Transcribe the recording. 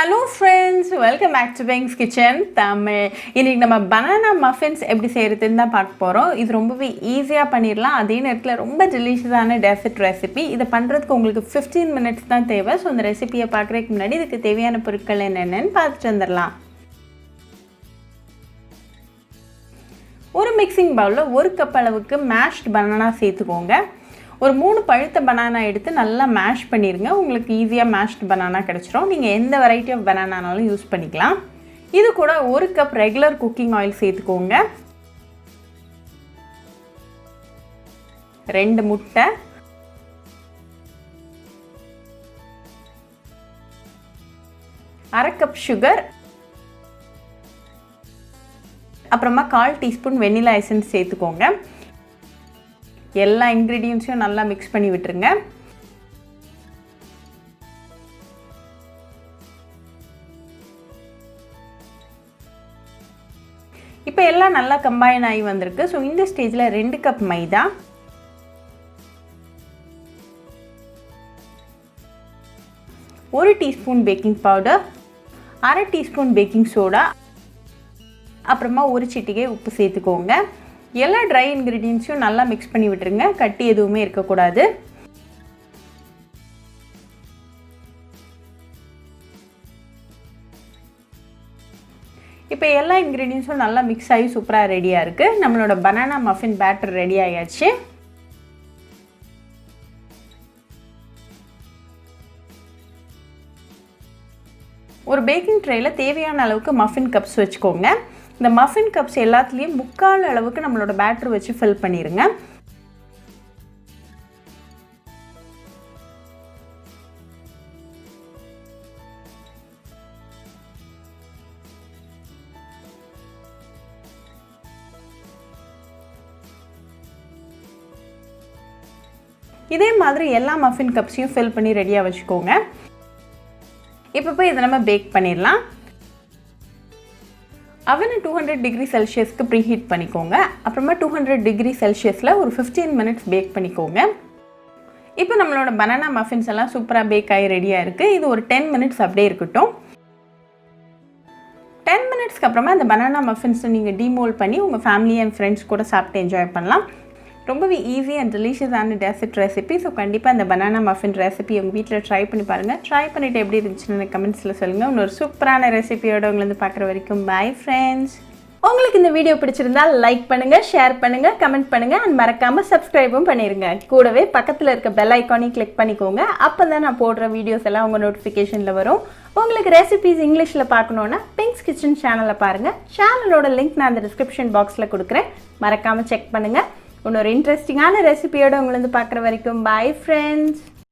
Hello friends, welcome back to Pink's Kitchen Tamil. இன்னைக்கு நம்ம banana muffins எப்படி செய்யறதுன்னு தான் பார்க்க போறோம். இது ரொம்பவே ஈஸியா பண்ணிரலாம். அதே நேரத்துல ரொம்ப டெலிஷியஸான டெசர்ட் ரெசிபி. இத பண்றதுக்கு உங்களுக்கு 15 minutes தான் தேவை. சோ இந்த ரெசிபியை பார்க்கறதுக்கு முன்னாடி இதுக்கு தேவையான பொருட்கள் என்னென்னன்னு பார்த்துட்டு வந்துடலாம். ஒரு மிக்சிங் பவுல்ல 1 கப் அளவுக்கு mashed banana சேர்த்துக்கோங்க. ஒரு 3 பழுத்த banana எடுத்து நல்லா மேஷ் பண்ணிருங்க. உங்களுக்கு ஈஸியா mashed banana கிடைச்சிரும். நீங்க எந்த வெரைட்டி ஆஃப் bananaனாலும் யூஸ் பண்ணிக்கலாம். இது கூட 1 கப் ரெகுலர் குக்கிங் ஆயில் சேர்த்துக்கோங்க. 2 முட்டை, அரை கப் சுகர், அப்புறமா 1/4 டீஸ்பூன் வெனிலா எசன்ஸ் சேர்த்துக்கோங்க. எல்லா இன்கிரிடியன்ட்ஸையும் நல்லா மிக்ஸ் பண்ணி விட்டுருங்க. இப்போ எல்லாம் நல்லா கம்பைன் ஆகி வந்திருக்கு. ஸோ இந்த ஸ்டேஜில் 2 கப் மைதா, 1 டீஸ்பூன் பேக்கிங் பவுடர், அரை டீஸ்பூன் பேக்கிங் சோடா, அப்புறமா 1 சிட்டிகை உப்பு சேர்த்துக்கோங்க. எல்லா ட்ரை இன்கிரிடியன்ட்ஸையும் நல்லா மிக்ஸ் பண்ணி விட்டுருங்க. கட்டி எதுவுமே இருக்கக்கூடாது. இப்போ எல்லா இன்கிரிடியன்ட்ஸும் நல்லா மிக்ஸ் ஆகி சூப்பராக ரெடியாக இருக்குது. நம்மளோட பனானா மஃபின் பேட்டர் ரெடி ஆயாச்சு. ஒரு பேக்கிங் ட்ரேயில் தேவையான அளவுக்கு மஃபின் கப்ஸ் வச்சுக்கோங்க. இந்த மஃபின் கப்ஸ் எல்லாத்துலேயும் 3/4 அளவுக்கு நம்மளோட பேட்டர் வச்சு ஃபில் பண்ணிடுங்க. இதே மாதிரி எல்லா மஃபின் கப்ஸையும் ஃபில் பண்ணி ரெடியாக வச்சுக்கோங்க. இப்போ போய் இதை நம்ம பேக் பண்ணிடலாம். அவனை 200 டிகிரி செல்சியஸ்க்கு ப்ரீஹீட் பண்ணிக்கோங்க. அப்புறமா 200 டிகிரி செல்சியஸில் ஒரு 15 மினிட்ஸ் பேக் பண்ணிக்கோங்க. இப்போ நம்மளோட பனானா மஃபின்ஸ் எல்லாம் சூப்பராக பேக் ஆகி ரெடியாக இருக்குது. இது ஒரு 10 மினிட்ஸ் அப்படியே இருக்கட்டும். 10 மினிட்ஸ்க்கு அப்புறமா அந்த பனானா மஃபின்ஸை நீங்கள் டீமோல்ட் பண்ணி உங்கள் ஃபேமிலி அண்ட் ஃப்ரெண்ட்ஸ் கூட சாப்பிட்டு என்ஜாய் பண்ணலாம். ரொம்பவே ஈஸி அண்ட் டெலிஷியஸான டெசர்ட் ரெசிபி. ஸோ கண்டிப்பாக இந்த பனானா மஃபின் ரெசிபி உங்கள் வீட்டில் ட்ரை பண்ணி பாருங்கள். ட்ரை பண்ணிவிட்டு எப்படி இருந்துச்சுன்னு கமெண்ட்ஸில் சொல்லுங்கள். இன்னொரு சூப்பரான ரெசிபியோட உங்களை பார்க்குற வரைக்கும் பை ஃப்ரெண்ட்ஸ். உங்களுக்கு இந்த வீடியோ பிடிச்சிருந்தா லைக் பண்ணுங்கள், ஷேர் பண்ணுங்கள், கமெண்ட் பண்ணுங்கள் அண்ட் மறக்காமல் சப்ஸ்கிரைபும் பண்ணிடுங்க. கூடவே பக்கத்தில் இருக்க பெல் ஐக்கானையும் கிளிக் பண்ணிக்கோங்க. அப்போ தான் நான் போடுற வீடியோஸ் எல்லாம் உங்கள் நோட்டிஃபிகேஷனில் வரும். உங்களுக்கு ரெசிபிஸ் இங்கிலீஷில் பார்க்கணுன்னா பிங்க்ஸ் கிச்சன் சேனலை பாருங்கள். சேனலோட லிங்க் நான் அந்த டிஸ்கிரிப்ஷன் பாக்ஸில் கொடுக்குறேன். மறக்காமல் செக் பண்ணுங்கள். இன்னொரு இன்ட்ரெஸ்டிங்கான ரெசிபியோட உங்களை பார்க்குற வரைக்கும் பை ஃப்ரெண்ட்ஸ்.